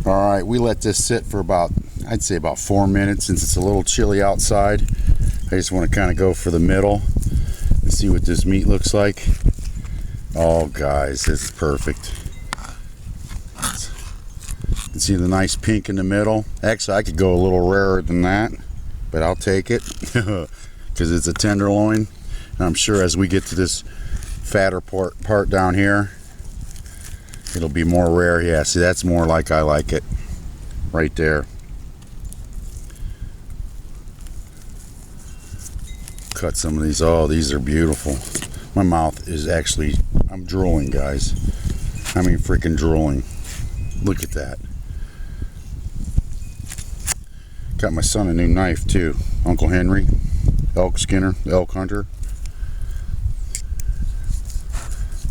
All right, we let this sit for about, I'd say about 4 minutes since it's a little chilly outside. I just want to kind of go for the middle and see what this meat looks like. Oh, guys, this is perfect. You can see the nice pink in the middle. Actually, I could go a little rarer than that, but I'll take it because it's a tenderloin. And I'm sure as we get to this fatter part down here, it'll be more rare. Yeah, see, that's more like I like it right there. Cut some of these. Oh, these are beautiful. My mouth is actually, I'm drooling, guys. I mean, freaking drooling. Look at that. Got my son a new knife too. Uncle Henry, elk skinner, elk hunter.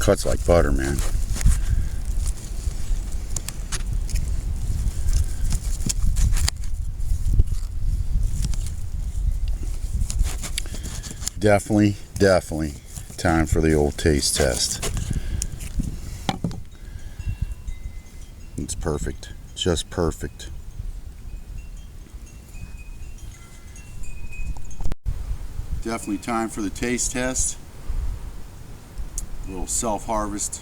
Cuts like butter, man. Definitely time for the old taste test. It's perfect, just perfect. Definitely time for the taste test. A little self-harvest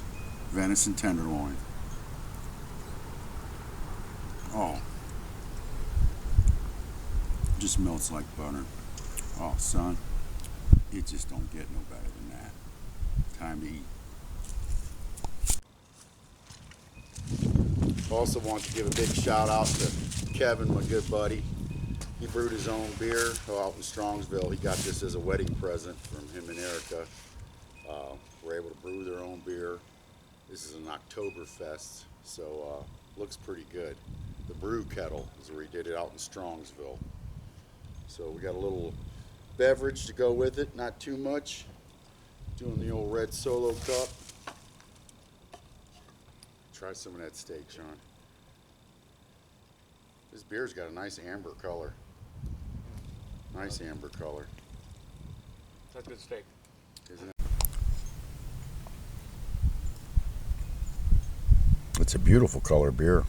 venison tenderloin. Oh, just melts like butter. Oh, son. It just don't get no better than that. Time to eat. Also want to give a big shout out to Kevin, my good buddy. He brewed his own beer out in Strongsville. He got this as a wedding present from him and Erica. We're able to brew their own beer. This is an Oktoberfest, so looks pretty good. The brew kettle is where he did it out in Strongsville. So we got a little beverage to go with it, not too much. Doing the old red Solo cup. Try some of that steak, Sean. This beer's got a nice amber color. Nice amber color. That's good steak. Isn't it? It's a beautiful color beer.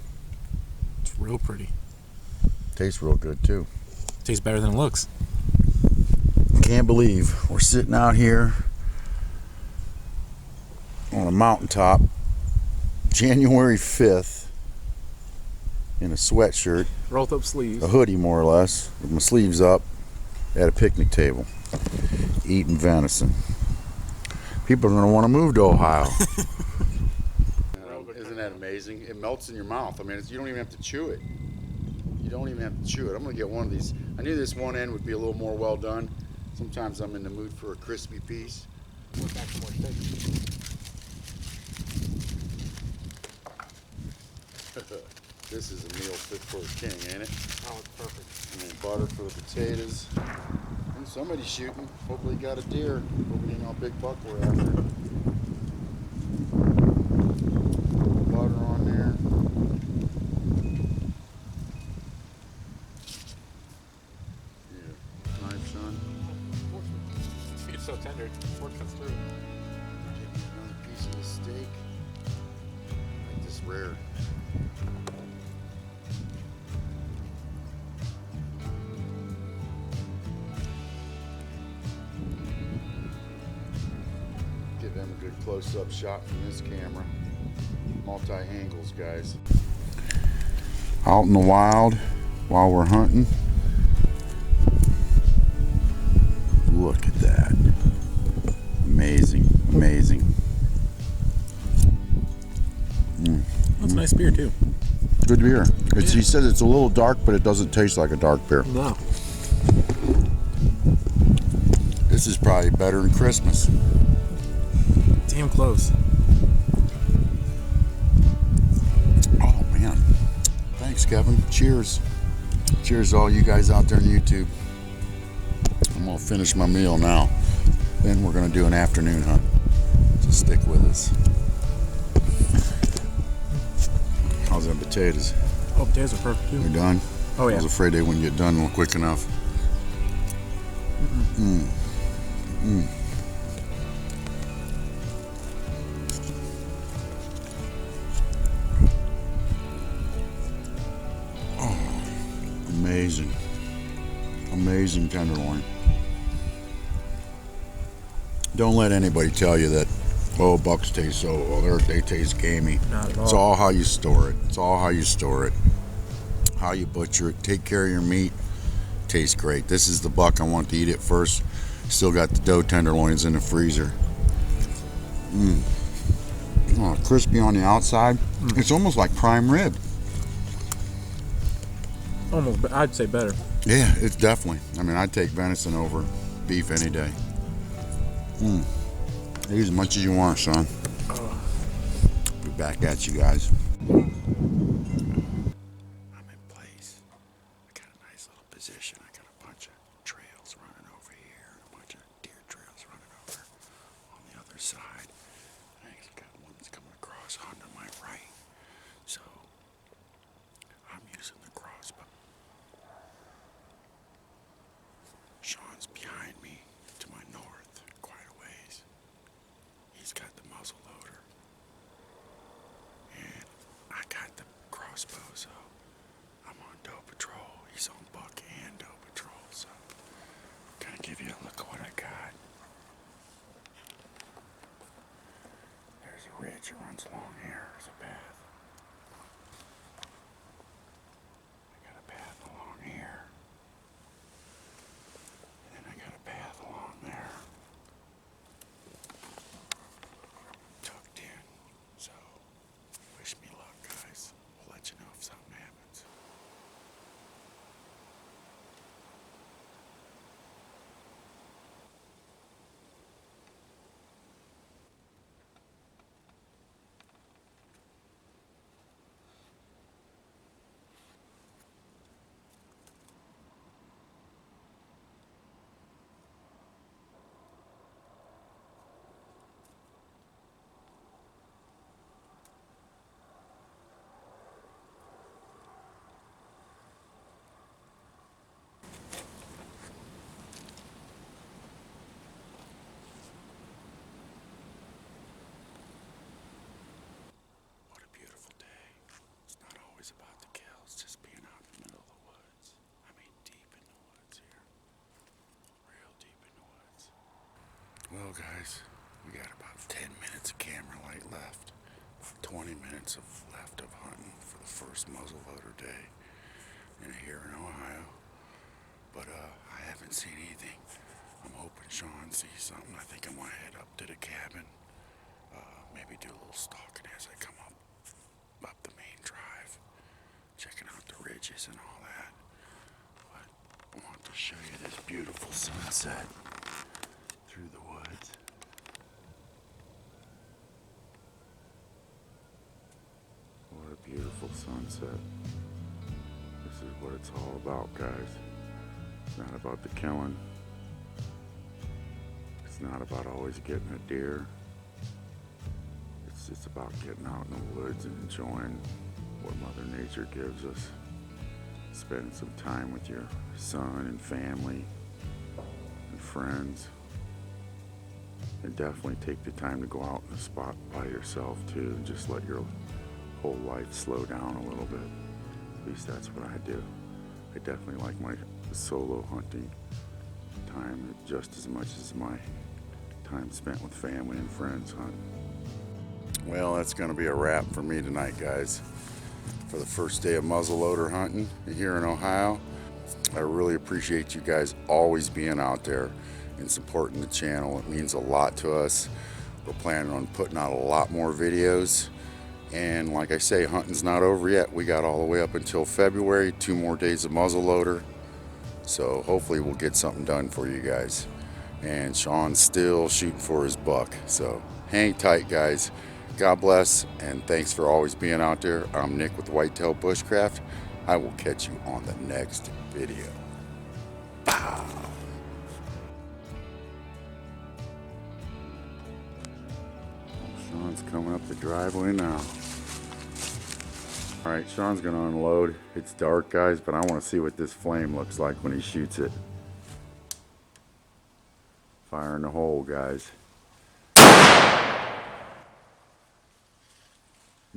It's real pretty. Tastes real good too. Tastes better than it looks. Can't believe we're sitting out here on a mountaintop January 5th in a sweatshirt, Rolled up sleeves, a hoodie more or less, with my sleeves up at a picnic table eating venison. People are going to want to move to Ohio. Isn't that amazing? It melts in your mouth. I mean, you don't even have to chew it. You don't even have to chew it. I'm going to get one of these. I knew this one end would be a little more well done. Sometimes I'm in the mood for a crispy piece. Look back for more steak. This is a meal fit for a king, ain't it? Oh, it's perfect. And then butter for the potatoes. And somebody's shooting. Hopefully he got a deer. Hopefully you know how big buck we're after. Butter on there. Yeah. Knife, son. It's so tender. Fork cuts through. Another piece of the steak. Like this rare. Give them a good close-up shot from this camera. Multi-angles, guys. Out in the wild while we're hunting. Look at that. Amazing, amazing. That's a nice beer too. Good beer. He says it's a little dark, but it doesn't taste like a dark beer. No. This is probably better than Christmas. Damn close. Oh man. Thanks, Kevin. Cheers. Cheers to all you guys out there on YouTube. I'm gonna finish my meal now. Then we're gonna do an afternoon hunt. So stick with us. How's them potatoes? Oh, potatoes are perfect too. They're done? Oh yeah. I was afraid they wouldn't get done quick enough. amazing. Amazing tenderloin. Don't let anybody tell you that, oh, bucks taste so, well, they taste gamey. Not at all. It's all how you store it. It's all how you store it. How you butcher it. Take care of your meat. Tastes great. This is the buck I want to eat it first. Still got the doe tenderloins in the freezer. Oh, crispy on the outside. It's almost like prime rib. Almost, but I'd say better. Yeah, it's definitely. I mean, I'd take venison over beef any day. Eat as much as you want, son. Be back at you guys. I'm in place. I got a nice little position. I got a bunch of trails running over here, and a bunch of deer trails running over on the other side. And I got one that's coming across onto my right. So I'm using the crossbow. Sean's behind me to my north, quite a ways. He's got the muzzle loader. And I got the crossbow, so I'm on doe patrol. He's on buck and doe patrol, so I'm gonna give you a look at what I got. There's a ridge that runs along here. There's a path. I got a path along here. And I got a path along there. Tucked in. So, wish me luck, guys. We'll let you know if something happens. What a beautiful day. It's not always about the kills, just being out in the middle of the woods. I mean, deep in the woods here. Real deep in the woods. Well, guys, we got about 10 minutes of camera light left. 20 minutes left of hunting for the first muzzleloader day here in Ohio. But I haven't seen anything. I'm hoping Sean sees something. I think I'm gonna head up to the cabin. Maybe do a little stalking as I come up the main drive, checking out the ridges and all that. But I want to show you this beautiful sunset through the woods. What a beautiful sunset. This is what it's all about, guys. It's not about the killing. It's not about always getting a deer. It's about getting out in the woods and enjoying what Mother Nature gives us. Spending some time with your son and family and friends. And definitely take the time to go out in the spot by yourself too, and just let your whole life slow down a little bit. At least that's what I do. I definitely like my solo hunting time just as much as my time spent with family and friends hunting. Well, that's going to be a wrap for me tonight, guys. For the first day of muzzleloader hunting here in Ohio. I really appreciate you guys always being out there and supporting the channel. It means a lot to us. We're planning on putting out a lot more videos. And like I say, hunting's not over yet. We got all the way up until February, 2 more days of muzzleloader. So hopefully we'll get something done for you guys. And Sean's still shooting for his buck. So hang tight, guys. God bless, and thanks for always being out there. I'm Nick with Whitetail Bushcraft. I will catch you on the next video. Pow! Sean's coming up the driveway now. All right, Sean's gonna unload. It's dark, guys, but I want to see what this flame looks like when he shoots it. Fire in the hole, guys.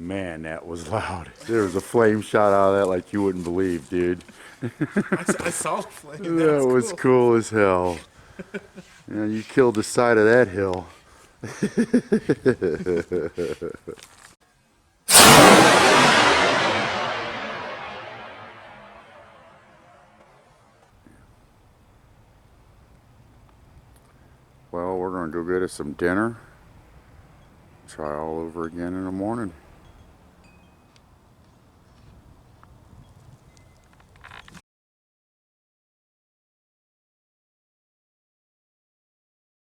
Man, that was loud. There was a flame shot out of that like you wouldn't believe, dude. I saw the flame. That was cool as hell. Yeah, you killed the side of that hill. Well, we're going to go get us some dinner. Try all over again in the morning.